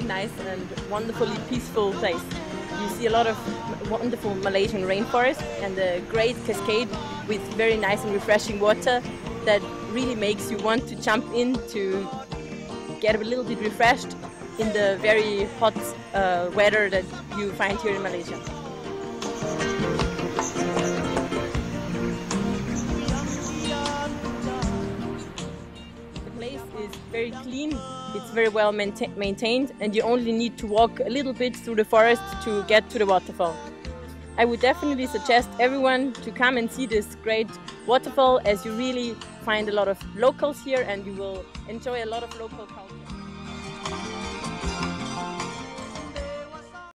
Nice and wonderfully peaceful place. You see a lot of wonderful Malaysian rainforest and a great cascade with very nice and refreshing water that really makes you want to jump in to get a little bit refreshed in the very hot weather that you find here in Malaysia. The place is very clean. It's very well maintained, and you only need to walk a little bit through the forest to get to the waterfall. I would definitely suggest everyone to come and see this great waterfall, as you really find a lot of locals here and you will enjoy a lot of local culture.